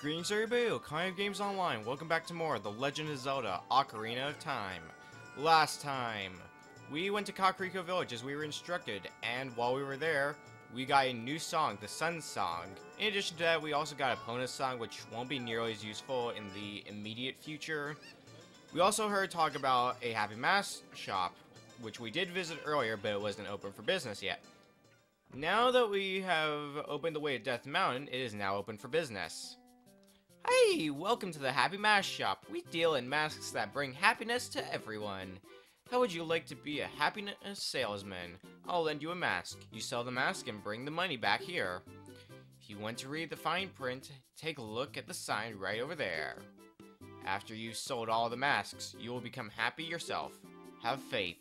Greetings everybody, Ocarina Games Online. Welcome back to more The Legend of Zelda, Ocarina of Time. Last time, we went to Kakariko Village as we were instructed, and while we were there, we got a new song, the Sun Song. In addition to that, we also got a bonus song, which won't be nearly as useful in the immediate future. We also heard talk about a Happy Mask shop, which we did visit earlier, but it wasn't open for business yet. Now that we have opened the way to Death Mountain, it is now open for business. Hey, welcome to the Happy Mask Shop. We deal in masks that bring happiness to everyone. How would you like to be a happiness salesman? I'll lend you a mask. You sell the mask and bring the money back here. If you want to read the fine print, take a look at the sign right over there. After you've sold all the masks, you will become happy yourself. Have faith.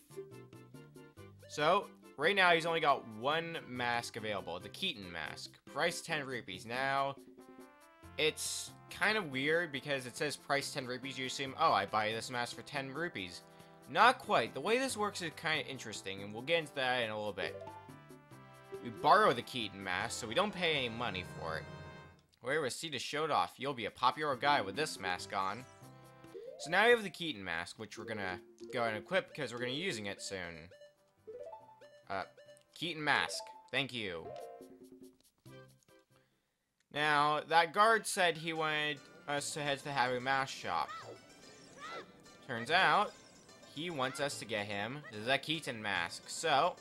So, right now he's only got one mask available, the Keaton mask. Price 10 rupees. Now, it's kind of weird because it says price 10 rupees. You assume, oh, I buy this mask for 10 rupees. Not quite. The way this works is kind of interesting, and we'll get into that in a little bit. We borrow the Keaton mask, so we don't pay any money for it. Wherever Sita showed off, you'll be a popular guy with this mask on. So now we have the Keaton mask, which we're gonna go and equip because we're gonna be using it soon. Keaton mask. Thank you. Now, that guard said he wanted us to head to the Happy Mask shop. Turns out, he wants us to get him the Keaton mask. So,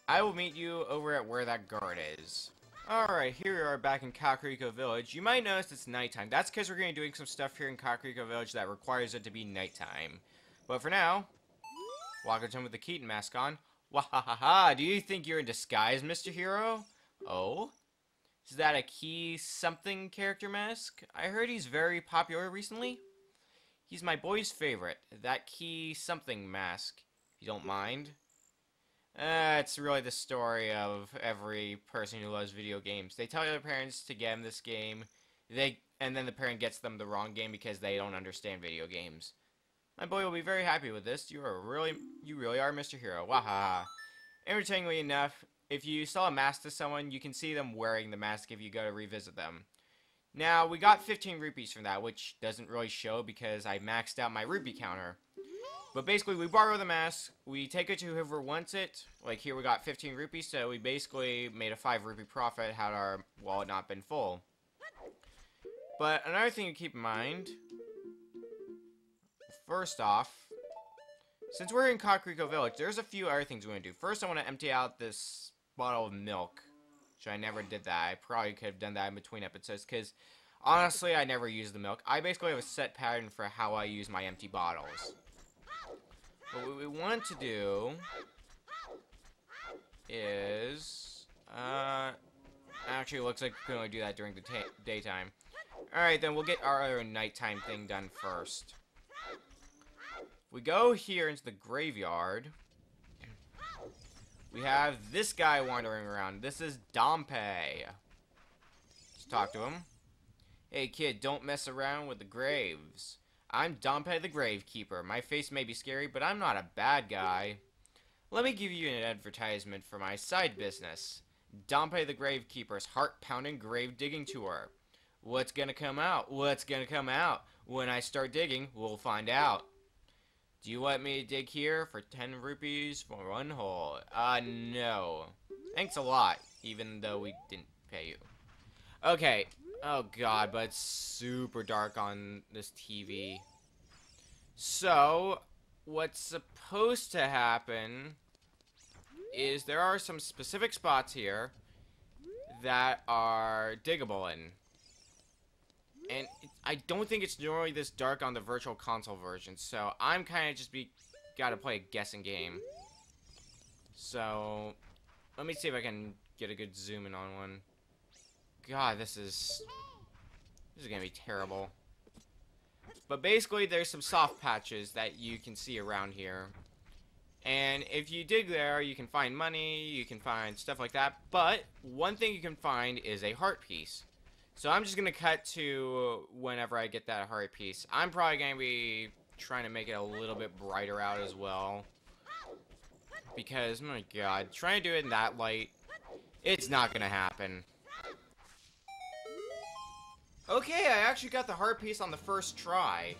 I will meet you over at where that guard is. Alright, here we are back in Kakariko Village. You might notice it's nighttime. That's because we're going to be doing some stuff here in Kakariko Village that requires it to be nighttime. But for now, walk into him with the Keaton mask on. Wahahaha, do you think you're in disguise, Mr. Hero? Oh? Is that a Key Something character mask? I heard he's very popular recently. He's my boy's favorite, that Key Something mask. If you don't mind. It's really the story of every person who loves video games. They tell their parents to get them this game, and then the parent gets them the wrong game because they don't understand video games. My boy will be very happy with this. You really are Mr. Hero. Wahaha. Entertainingly enough, if you sell a mask to someone, you can see them wearing the mask if you go to revisit them. Now, we got 15 rupees from that, which doesn't really show because I maxed out my rupee counter. But basically, we borrow the mask, we take it to whoever wants it. Like here, we got 15 rupees, so we basically made a 5 rupee profit had our wallet not been full. But another thing to keep in mind, first off, since we're in Kakariko Village, there's a few other things we want to do. First, I want to empty out this bottle of milk, which I never did that. I probably could have done that in between episodes, because honestly, I never use the milk. I basically have a set pattern for how I use my empty bottles. But what we want to do is, actually, it looks like we can only do that during the daytime. Alright, then we'll get our other nighttime thing done first. We go here into the graveyard. We have this guy wandering around. This is Dompe. Let's talk to him. Hey kid, don't mess around with the graves. I'm Dompe the Gravekeeper. My face may be scary, but I'm not a bad guy. Let me give you an advertisement for my side business. Dompe the Gravekeeper's heart-pounding grave digging tour. What's gonna come out? What's gonna come out? When I start digging, we'll find out. Do you want me to dig here for 10 rupees for one hole? No. Thanks a lot, even though we didn't pay you. Okay. Oh god, but it's super dark on this TV. So, what's supposed to happen is there are some specific spots here that are diggable in. And I don't think it's normally this dark on the Virtual Console version, so I'm kind of just gotta play a guessing game. So, let me see if I can get a good zoom in on one. God, this is gonna be terrible. But basically, there's some soft patches that you can see around here. And if you dig there, you can find money, you can find stuff like that. But one thing you can find is a heart piece. So I'm just going to cut to whenever I get that heart piece. I'm probably going to be trying to make it a little bit brighter out as well. Because, my god, trying to do it in that light, it's not going to happen. Okay, I actually got the heart piece on the first try.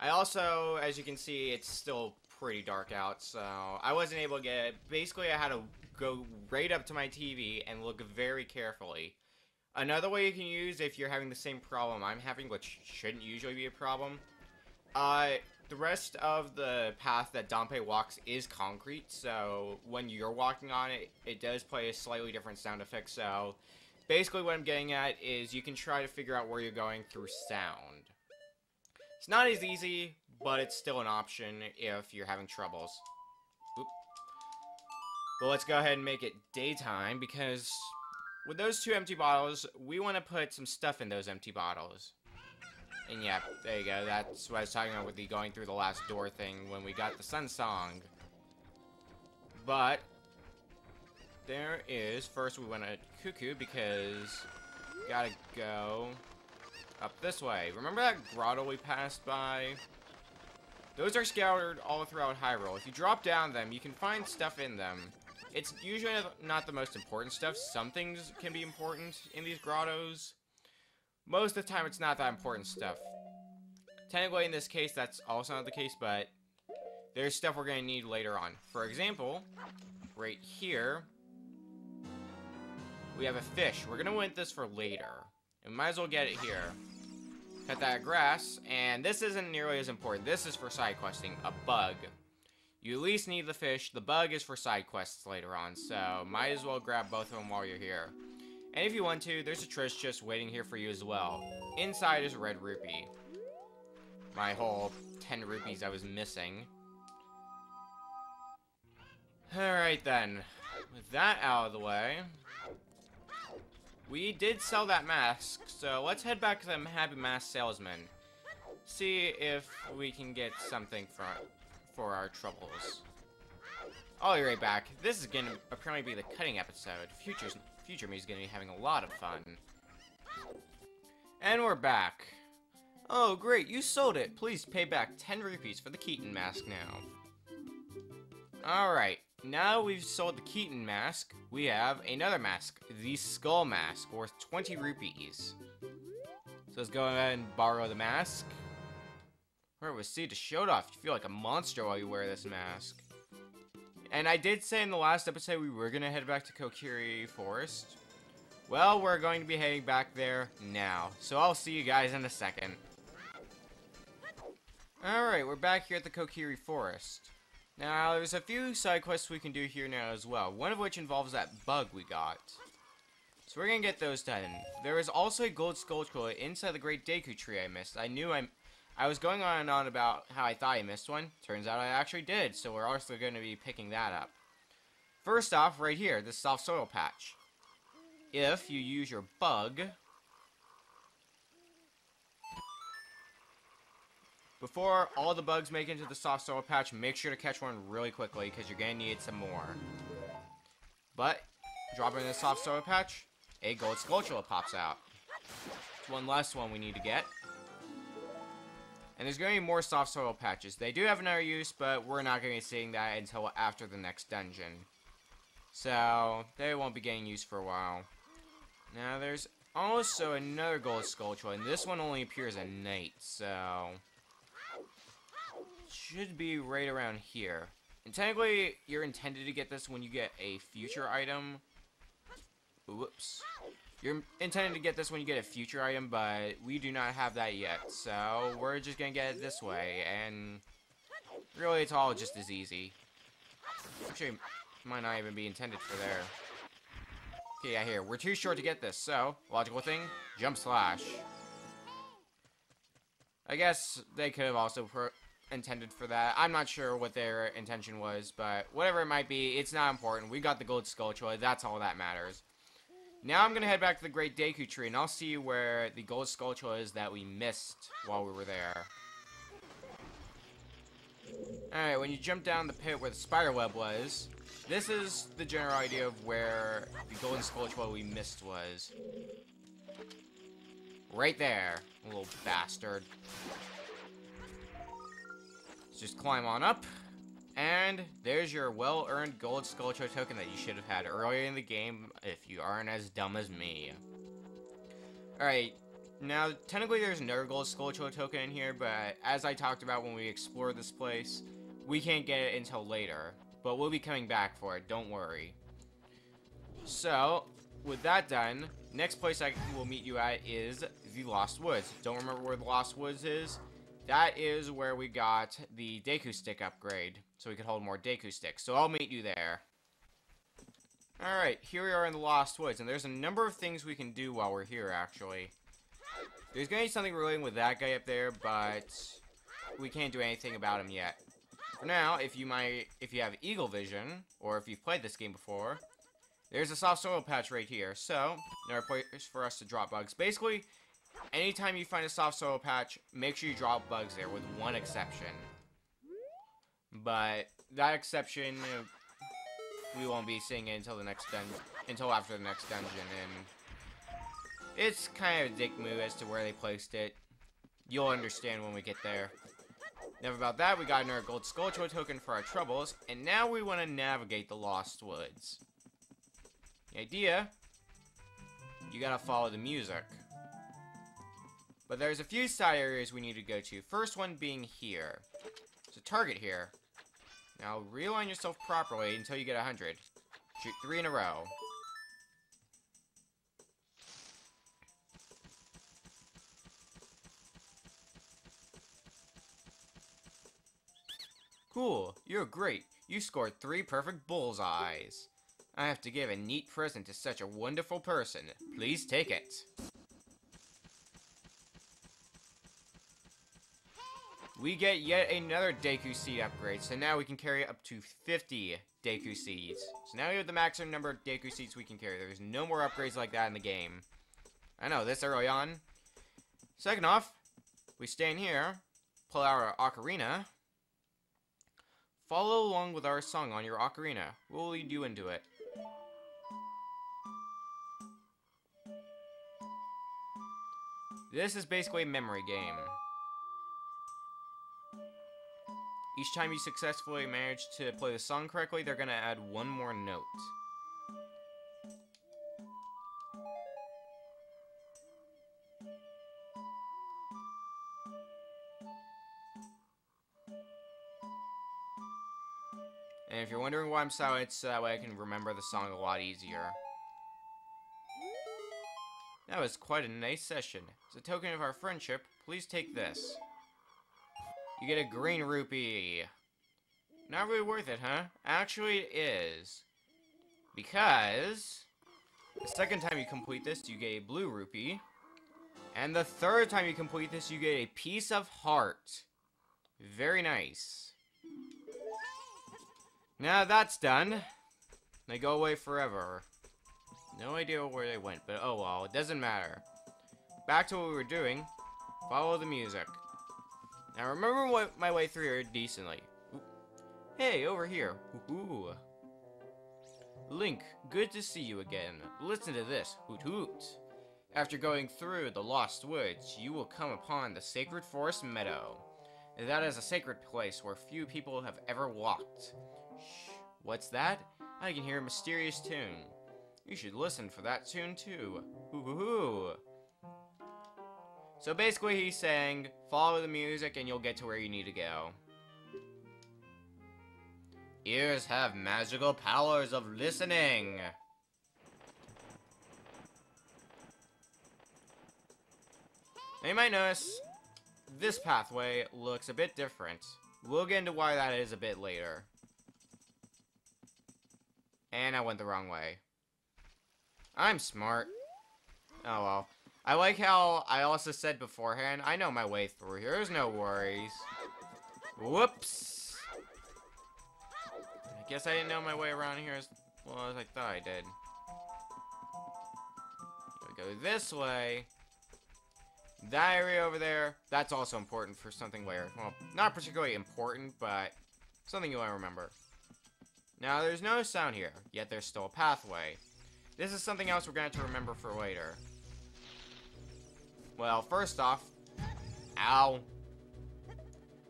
I also, as you can see, it's still pretty dark out, so I wasn't able to get it. Basically, I had to go right up to my TV and look very carefully. Another way you can use if you're having the same problem I'm having, which shouldn't usually be a problem, the rest of the path that Dampé walks is concrete, so when you're walking on it, it does play a slightly different sound effect, so basically what I'm getting at is you can try to figure out where you're going through sound. It's not as easy, but it's still an option if you're having troubles. Oop. But let's go ahead and make it daytime, because with those 2 empty bottles, we want to put some stuff in those empty bottles. And yeah, there you go. That's what I was talking about with the going through the last door thing when we got the sun song. But there is, first we went to Cuckoo because we gotta go up this way. Remember that grotto we passed by? Those are scattered all throughout Hyrule. If you drop down them, you can find stuff in them. It's usually not the most important stuff. Some things can be important in these grottos. Most of the time, it's not that important stuff. Technically, in this case, that's also not the case, but there's stuff we're going to need later on. For example, right here, we have a fish. We're going to want this for later. And we might as well get it here. Cut that grass, and this isn't nearly as important. This is for side questing, a bug. You at least need the fish. The bug is for side quests later on, so might as well grab both of them while you're here. And if you want to, there's a Trish just waiting here for you as well. Inside is a red rupee. My whole 10 rupees I was missing. Alright then. With that out of the way, we did sell that mask, so let's head back to the Happy Mask Salesman. See if we can get something for our troubles. I'll be right back. This is gonna apparently be the cutting episode. Future me is gonna be having a lot of fun. And we're back. Oh great, you sold it. Please pay back 10 rupees for the Keaton mask now. Alright, now we've sold the Keaton mask, we have another mask, the Skull Mask, worth 20 rupees. So let's go ahead and borrow the mask. Where was C to show it off? You feel like a monster while you wear this mask. And I did say in the last episode we were going to head back to Kokiri Forest. Well, we're going to be heading back there now. So I'll see you guys in a second. Alright, we're back here at the Kokiri Forest. Now, there's a few side quests we can do here now as well. One of which involves that bug we got. So we're going to get those done. There is also a gold skull inside the Great Deku Tree I missed. I was going on and on about how I thought I missed one. Turns out I actually did, so we're also going to be picking that up. First off, right here, this soft soil patch. If you use your bug, before all the bugs make it into the soft soil patch, make sure to catch one really quickly, because you're going to need some more. But, dropping in the soft soil patch, a gold skulltula pops out. It's one less one we need to get. And there's going to be more soft soil patches. They do have another use, but we're not going to be seeing that until after the next dungeon. So, they won't be getting used for a while. Now, there's also another gold skulltula, and this one only appears at night, so should be right around here. And technically, you're intended to get this when you get a future item. Whoops. You're intended to get this when you get a future item, but we do not have that yet. So, we're just gonna get it this way, and really, it's all just as easy. Actually, might not even be intended for there. Okay, yeah, here. We're too short to get this, so, logical thing, jump slash. I guess they could have also intended for that. I'm not sure what their intention was, but whatever it might be, it's not important. We got the gold skulltula, that's all that matters. Now I'm going to head back to the Great Deku Tree, and I'll see where the gold skulltula is that we missed while we were there. Alright, when you jump down the pit where the spider web was, this is the general idea of where the golden skulltula we missed was. Right there, little bastard. Let's just climb on up. And there's your well-earned gold skulltula token that you should have had earlier in the game if you aren't as dumb as me. Alright, now technically there's another gold sculpture token in here, but as I talked about when we explored this place, we can't get it until later. But we'll be coming back for it, don't worry. So, with that done, next place I will meet you at is the Lost Woods. Don't remember where the Lost Woods is? That is where we got the Deku Stick upgrade, so we could hold more Deku Sticks. So I'll meet you there. Alright, here we are in the Lost Woods, and there's a number of things we can do while we're here, actually. There's gonna be something relating with that guy up there, but we can't do anything about him yet. For now, if you have Eagle Vision, or if you've played this game before, there's a soft soil patch right here. So, another place for us to drop bugs. Basically, anytime you find a soft soil patch, make sure you drop bugs there, with one exception. But that exception, we won't be seeing it until after the next dungeon, and it's kind of a dick move as to where they placed it. You'll understand when we get there. Enough about that, we got another gold Skulltula token for our troubles, and now we want to navigate the Lost Woods. The idea, you gotta follow the music. But there's a few side areas we need to go to. First one being here. There's a target here. Now realign yourself properly until you get 100. Shoot 3 in a row. Cool, you're great. You scored 3 perfect bullseyes. I have to give a neat present to such a wonderful person. Please take it. We get yet another Deku Seed upgrade, so now we can carry up to 50 Deku Seeds. So now we have the maximum number of Deku Seeds we can carry. There's no more upgrades like that in the game. I know, this early on. Second off, we stand here, pull out our Ocarina. Follow along with our song on your Ocarina. We'll lead you into it. This is basically a memory game. Each time you successfully manage to play the song correctly, they're gonna add one more note. And if you're wondering why I'm silent, it's so that way I can remember the song a lot easier. That was quite a nice session. As a token of our friendship, please take this. You get a green rupee. Not really worth it, huh? Actually, it is. Because the second time you complete this, you get a blue rupee. And the third time you complete this, you get a piece of heart. Very nice. Now that's done. They go away forever. No idea where they went, but oh well, it doesn't matter. Back to what we were doing. Follow the music. Now remember what my way through here decently. Ooh. Hey, over here. Ooh. Link, good to see you again. Listen to this. Hoot hoot. After going through the Lost Woods, you will come upon the Sacred Forest Meadow. That is a sacred place where few people have ever walked. Shh, what's that? I can hear a mysterious tune. You should listen for that tune too. Hoo hoo hoo. So basically he's saying, follow the music and you'll get to where you need to go. Ears have magical powers of listening. Now you might notice, this pathway looks a bit different. We'll get into why that is a bit later. And I went the wrong way. I'm smart. Oh well. I like how I also said beforehand, I know my way through here. There's no worries. Whoops. I guess I didn't know my way around here as well as I thought I did. We go this way. That area over there, that's also important for something later. Well, not particularly important, but something you want to remember. Now, there's no sound here, yet there's still a pathway. This is something else we're going to have to remember for later. Well, first off, ow.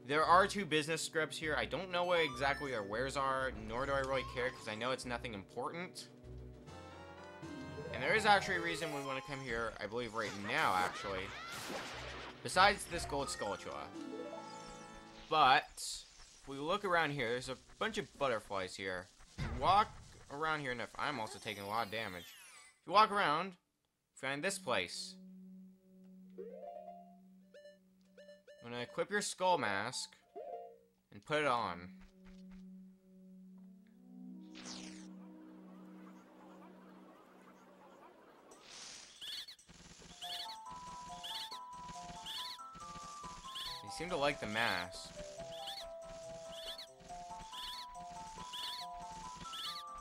There are 2 business scripts here. I don't know what exactly their wares are, nor do I really care, because I know it's nothing important. And there is actually a reason we want to come here, I believe right now, actually. Besides this gold Skulltula. But, if we look around here, there's a bunch of butterflies here. Walk around here enough. I'm also taking a lot of damage. If you walk around, find this place. I'm gonna equip your skull mask and put it on. They seem to like the mask.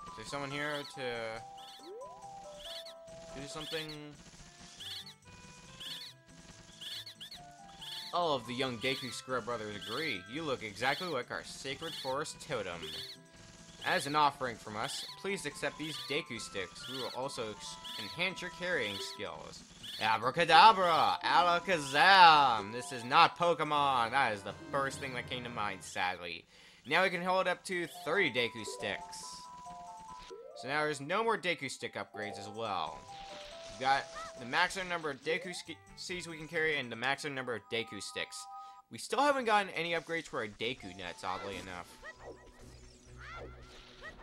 Is there someone here to do something? All of the young Deku Scrub brothers agree. You look exactly like our sacred forest totem. As an offering from us, please accept these Deku sticks. We will also enhance your carrying skills. Abracadabra! Alakazam! This is not Pokemon. That is the first thing that came to mind, sadly. Now we can hold up to 30 Deku sticks. So now there's no more Deku stick upgrades as well. We've got the maximum number of Deku seeds we can carry and the maximum number of Deku sticks. We still haven't gotten any upgrades for our Deku nets, oddly enough.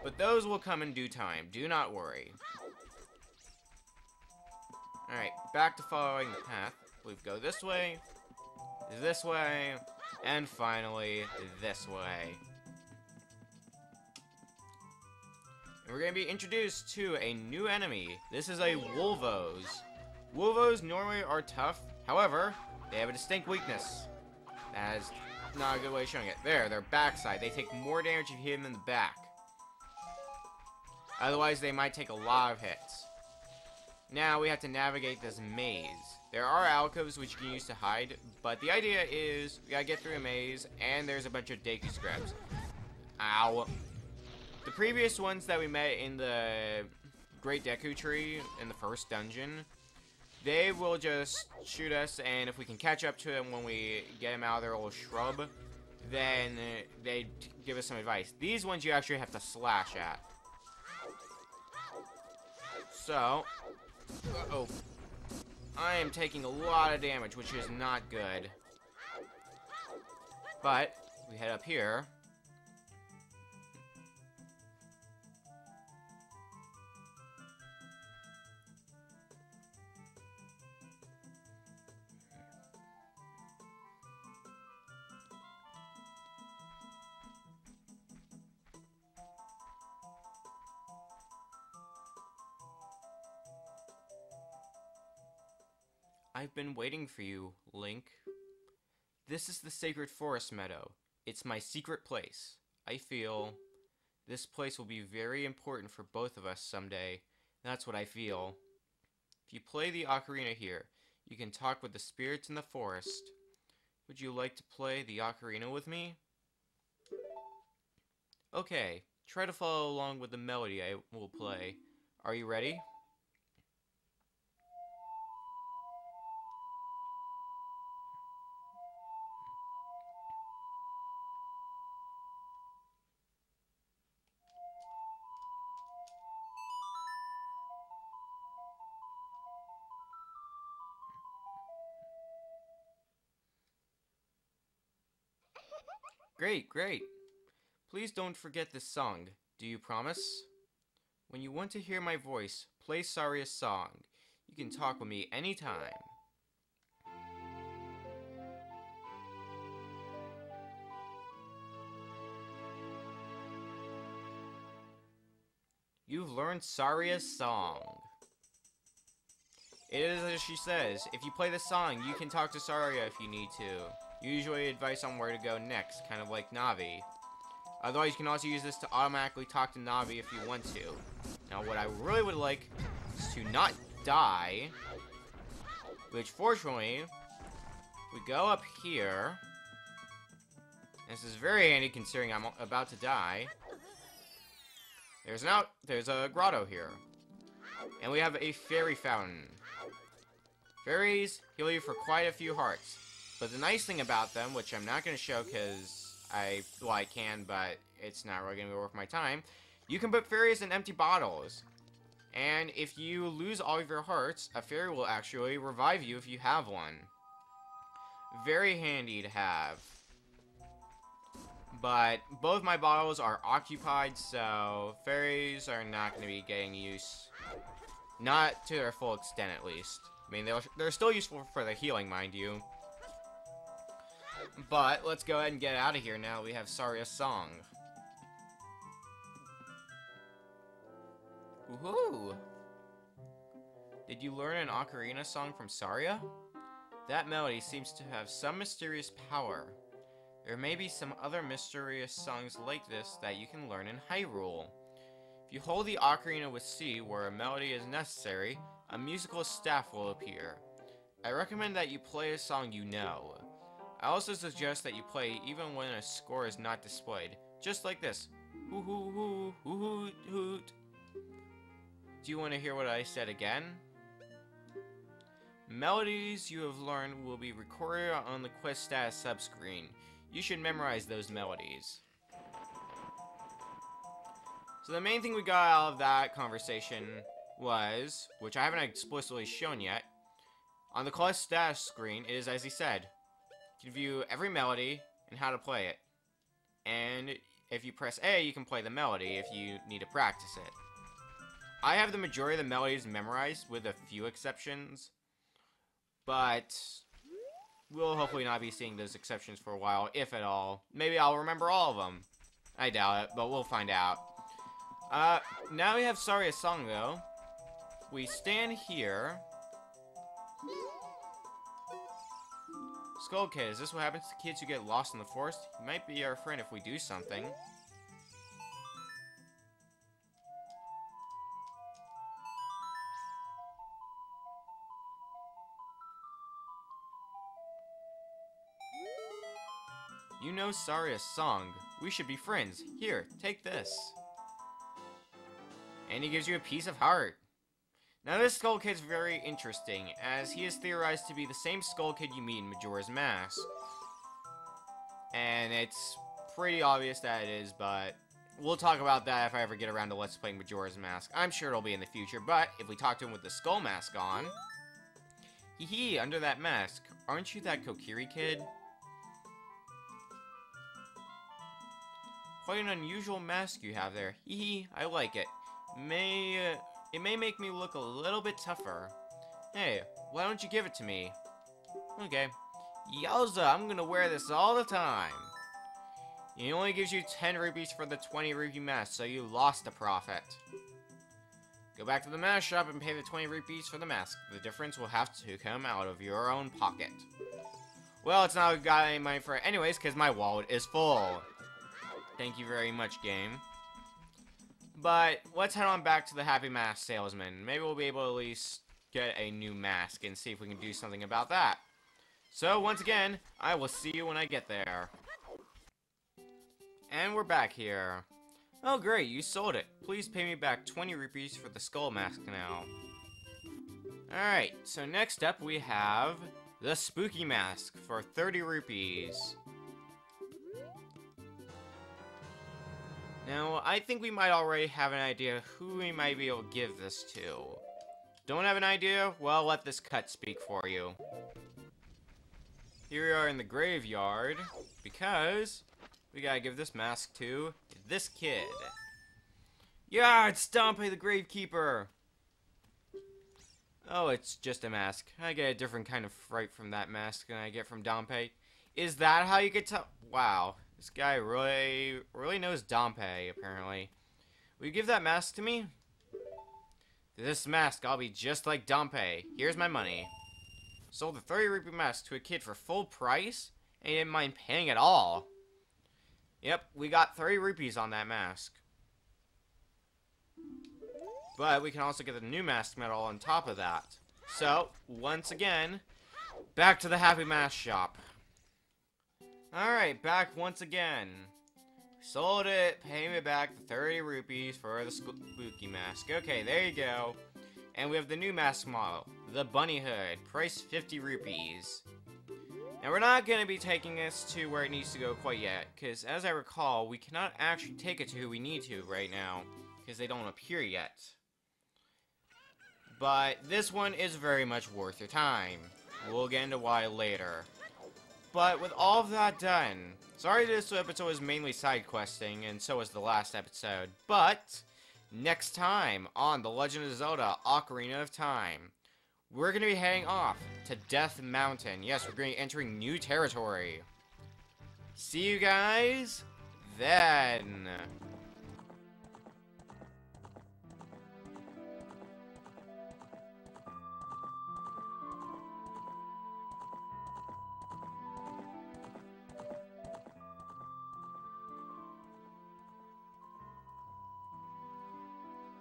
But those will come in due time. Do not worry. Alright, back to following the path. We go this way, and finally, this way. And we're going to be introduced to a new enemy. This is a Wolvos. Wolvos normally are tough. However, they have a distinct weakness. That is not a good way of showing it. There, their backside. They take more damage if you hit them in the back. Otherwise, they might take a lot of hits. Now, we have to navigate this maze. There are alcoves which you can use to hide, but the idea is we gotta get through a maze, and there's a bunch of Deku Scrubs. Ow. The previous ones that we met in the Great Deku Tree in the first dungeon, they will just shoot us, and if we can catch up to them when we get them out of their little shrub, then they give us some advice. These ones you actually have to slash at. So, uh-oh. I am taking a lot of damage, which is not good. But, we head up here. I've been waiting for you, Link. This is the Sacred Forest Meadow. It's my secret place. I feel this place will be very important for both of us someday. That's what I feel. If you play the ocarina here, you can talk with the spirits in the forest. Would you like to play the ocarina with me? Okay, try to follow along with the melody I will play. Are you ready? Great, great. Please don't forget this song. Do you promise? When you want to hear my voice, play Saria's song. You can talk with me anytime. You've learned Saria's song. It is as she says, if you play the song, you can talk to Saria if you need to. Usually advice on where to go next, kind of like Navi. Otherwise, you can also use this to automatically talk to Navi if you want to. Now, what I really would like is to not die, which fortunately, we go up here. This is very handy considering I'm about to die. There's a grotto here. And we have a fairy fountain. Fairies heal you for quite a few hearts. But the nice thing about them, which I'm not going to show because I can, but it's not really going to be worth my time. You can put fairies in empty bottles. And if you lose all of your hearts, a fairy will actually revive you if you have one. Very handy to have. But both my bottles are occupied, so fairies are not going to be getting use. Not to their full extent, at least. I mean, they're still useful for the healing, mind you. But let's go ahead and get out of here now. We have Saria's song. Woohoo! Did you learn an Ocarina song from Saria? That melody seems to have some mysterious power. There may be some other mysterious songs like this that you can learn in Hyrule. If you hold the Ocarina with C where a melody is necessary, a musical staff will appear. I recommend that you play a song you know. I also suggest that you play even when a score is not displayed, just like this. Hoo hoo hoo hoo hoot hoot. Do you want to hear what I said again? Melodies you have learned will be recorded on the quest status subscreen. You should memorize those melodies. So the main thing we got out of that conversation was, which I haven't explicitly shown yet, on the quest status screen is, as he said, to view every melody and how to play it. And if you press A, you can play the melody if you need to practice it. I have the majority of the melodies memorized with a few exceptions, but we'll hopefully not be seeing those exceptions for a while, if at all. Maybe I'll remember all of them. I doubt it, but we'll find out. Now we have Saria's song, though. We stand here. Skull Kid, is this what happens to kids who get lost in the forest? He might be our friend if we do something. You know Saria's song. We should be friends. Here, take this. And he gives you a piece of heart. Now this Skull Kid's very interesting, as he is theorized to be the same Skull Kid you meet in Majora's Mask. And it's pretty obvious that it is, but we'll talk about that if I ever get around to Let's Playing Majora's Mask. I'm sure it'll be in the future, but if we talk to him with the skull mask on... Hee hee, under that mask, aren't you that Kokiri kid? Quite an unusual mask you have there. Hee hee, I like it. It may make me look a little bit tougher. Hey, why don't you give it to me? Okay. Yowza, I'm gonna wear this all the time. He only gives you 10 rupees for the 20 rupee mask, so you lost a profit. Go back to the mask shop and pay the 20 rupees for the mask. The difference will have to come out of your own pocket. Well, it's not got any money for it anyways, because my wallet is full. Thank you very much, game. But let's head on back to the Happy Mask Salesman. Maybe we'll be able to at least get a new mask and see if we can do something about that. So, once again, I will see you when I get there. And we're back here. Oh great, you sold it. Please pay me back 20 rupees for the skull mask now. Alright, so next up we have the spooky mask for 30 rupees. Now, I think we might already have an idea who we might be able to give this to. Don't have an idea? Well, let this cut speak for you. Here we are in the graveyard, because we gotta give this mask to this kid. Yeah, it's Dampé the Gravekeeper! Oh, it's just a mask. I get a different kind of fright from that mask than I get from Dampé. Is that how you get to... Wow. This guy really knows Dampé, apparently. Will you give that mask to me? This mask, I'll be just like Dampé. Here's my money. Sold the 30 rupee mask to a kid for full price, and he didn't mind paying at all. Yep, we got 30 rupees on that mask. But we can also get the new mask medal on top of that. So, once again, back to the Happy Mask Shop. Alright, back once again. Sold it, pay me back the 30 rupees for the spooky mask. Okay, there you go. And we have the new mask model, the Bunny Hood, price 50 rupees. Now we're not going to be taking this to where it needs to go quite yet, because as I recall, we cannot actually take it to who we need to right now, because they don't appear yet. but this one is very much worth your time. We'll get into why later. But with all of that done, sorry this episode was mainly side questing, and so was the last episode, but next time on The Legend of Zelda Ocarina of Time, we're going to be heading off to Death Mountain. Yes, we're going to be entering new territory. See you guys then.